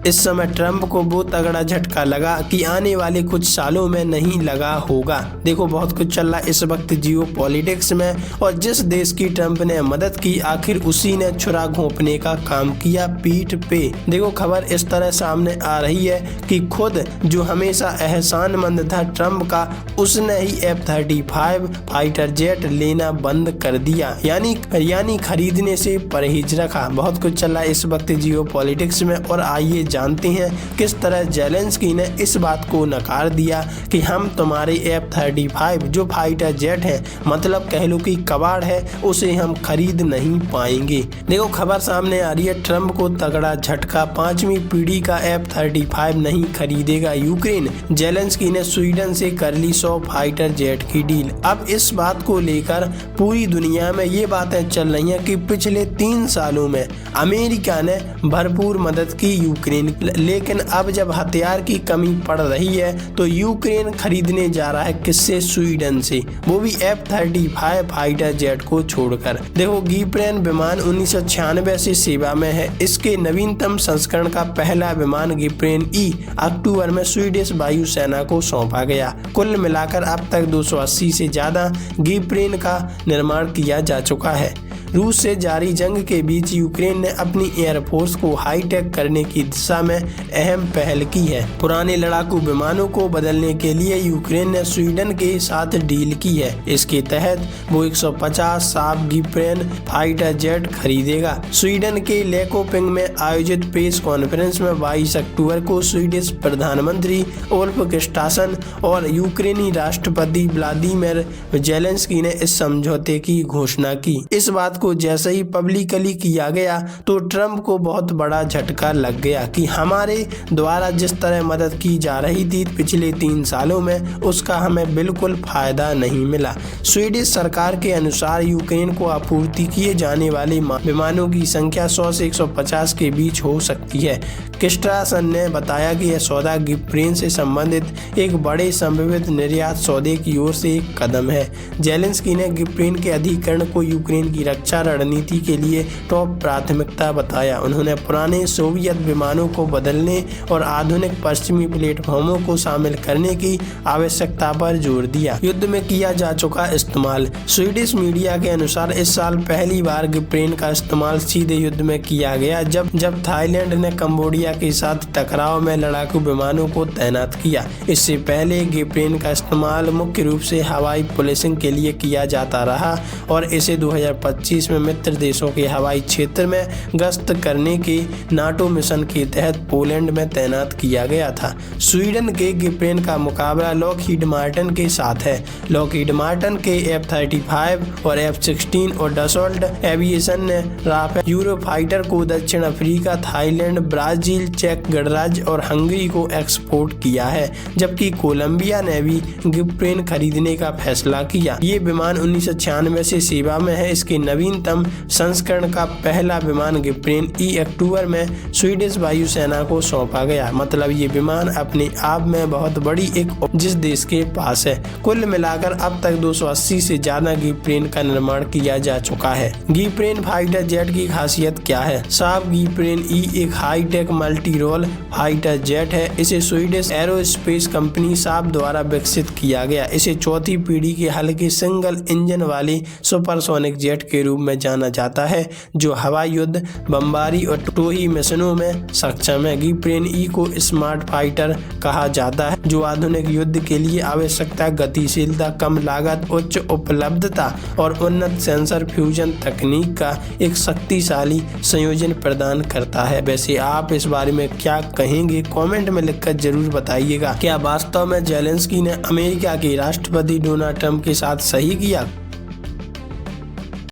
इस समय ट्रंप को वो तगड़ा झटका लगा कि आने वाले कुछ सालों में नहीं लगा होगा। देखो बहुत कुछ चल रहा है इस वक्त जियो पॉलिटिक्स में, और जिस देश की ट्रंप ने मदद की आखिर उसी ने छुरा घोंपने का काम किया पीठ पे। देखो खबर इस तरह सामने आ रही है कि खुद जो हमेशा एहसानमंद था ट्रंप का, उसने ही F-35 फाइटर जेट लेना बंद कर दिया, यानी खरीदने से परहेज रखा। बहुत कुछ चल रहा है इस वक्त जियो पॉलिटिक्स में, और आइए जानते हैं किस तरह जेलेंस्की ने इस बात को नकार दिया कि हम तुम्हारे F-35 जो फाइटर जेट है, मतलब कह लो कि कबाड़ है, उसे हम खरीद नहीं पाएंगे। देखो खबर सामने आ रही है, ट्रंप को तगड़ा झटका, 5वीं पीढ़ी का F-35 नहीं खरीदेगा यूक्रेन। जेलेंस्की ने स्वीडन से कर ली 100 फाइटर जेट की डील। अब इस बात को लेकर पूरी दुनिया में ये बातें चल रही हैं कि पिछले 3 सालों में अमेरिका ने भरपूर मदद की यूक्रेन, लेकिन अब जब हथियार की कमी पड़ रही है तो यूक्रेन खरीदने जा रहा है किससे? स्वीडन से, वो भी F-35 फाइटर जेट को छोड़कर। देखो गिप्रेन विमान 1996 से सेवा में है। इसके नवीनतम संस्करण का पहला विमान गिप्रेन ई अक्टूबर में स्वीडिश वायुसेना को सौंपा गया। कुल मिलाकर अब तक 280 से ज्यादा गिप्रेन का निर्माण किया जा चुका है। रूस से जारी जंग के बीच यूक्रेन ने अपनी एयरफोर्स को हाईटेक करने की दिशा में अहम पहल की है। पुराने लड़ाकू विमानों को बदलने के लिए यूक्रेन ने स्वीडन के साथ डील की है। इसके तहत वो 150 साफ गिप्रेन फाइटर जेट खरीदेगा। स्वीडन के लेकोपिंग में आयोजित प्रेस कॉन्फ्रेंस में 22 अक्टूबर को स्वीडिश प्रधानमंत्री उल्फ क्रिस्टरसन और यूक्रेनी राष्ट्रपति व्लादिमीर जेलेंस्की ने इस समझौते की घोषणा की। इस बात को जैसे ही पब्लिकली किया गया तो ट्रंप को बहुत बड़ा झटका लग गया कि हमारे द्वारा जिस तरह मदद की जा रही थी पिछले 3 सालों में, उसका हमें बिल्कुल फायदा नहीं मिला। स्वीडिश सरकार के अनुसार यूक्रेन को आपूर्ति किए जाने वाले विमानों की संख्या 100 से 150 के बीच हो सकती है। क्रिस्टरसन ने बताया कि यह सौदा गिप्रेन से संबंधित एक बड़े संभावित निर्यात सौदे की ओर से एक कदम है। जेलेंस्की ने गिप्रेन के अधिग्रहण को यूक्रेन की रक्षा रणनीति के लिए टॉप प्राथमिकता बताया। उन्होंने पुराने सोवियत विमानों को बदलने और आधुनिक पश्चिमी प्लेटफॉर्मों को शामिल करने की आवश्यकता पर जोर दिया। युद्ध में किया जा चुका इस्तेमाल। स्वीडिश मीडिया के अनुसार इस साल पहली बार गिप्रेन का इस्तेमाल सीधे युद्ध में किया गया जब थाईलैंड ने कंबोडिया के साथ टकराव में लड़ाकू विमानों को तैनात किया। इससे पहले गिप्रेन का इस्तेमाल मुख्य रूप से हवाई पुलिसिंग के लिए किया जाता रहा और इसे 2025 में मित्र देशों के हवाई क्षेत्र में गश्त करने के नाटो मिशन के तहत पोलैंड में तैनात किया गया था। स्वीडन के गिप्रेन का मुकाबला लॉकहीड मार्टिन के साथ है। लॉकहीड मार्टिन के F-35 और F-16 और डसॉल्ट एविएशन ने राफेल यूरोफाइटर को दक्षिण अफ्रीका, थाईलैंड, ब्राजील, चेक गणराज्य और हंगरी को एक्सपोर्ट किया है, जबकि कोलंबिया ने भी गिप्रेन खरीदने का फैसला किया। ये विमान 1996 से सेवा में है। इसके नवीनतम संस्करण का पहला विमान गिप्रेन ई अक्टूबर में स्वीडिश वायुसेना को सौंपा गया। मतलब ये विमान अपने आप में बहुत बड़ी एक जिस देश के पास है। कुल मिलाकर अब तक 280 से ज्यादा गिप्रेन का निर्माण किया जा चुका है। गिप्रेन फाइटर जेट की खासियत क्या है? साफ गिप्रेन ई एक hi-tech multi role fighter jet है। इसे स्वीडिश एरोस्पेस कंपनी साफ द्वारा विकसित किया गया। इसे चौथी पीढ़ी के हल्के सिंगल इंजन वाले सुपरसोनिक जेट के रूप में जाना जाता है, जो हवाई युद्ध, बमबारी और टोही मिशनों में सक्षम है। गिप्रेन ई को स्मार्ट फाइटर कहा जाता है, जो आधुनिक युद्ध के लिए आवश्यकता गतिशीलता, कम लागत, उच्च उपलब्धता और उन्नत सेंसर फ्यूजन तकनीक का एक शक्तिशाली संयोजन प्रदान करता है। वैसे आप इस बारे में क्या कहेंगे? कमेंट में लिखकर जरूर बताइएगा। क्या वास्तव में जेलेंस्की ने अमेरिका के राष्ट्रपति डोनाल्ड ट्रंप के साथ सही किया?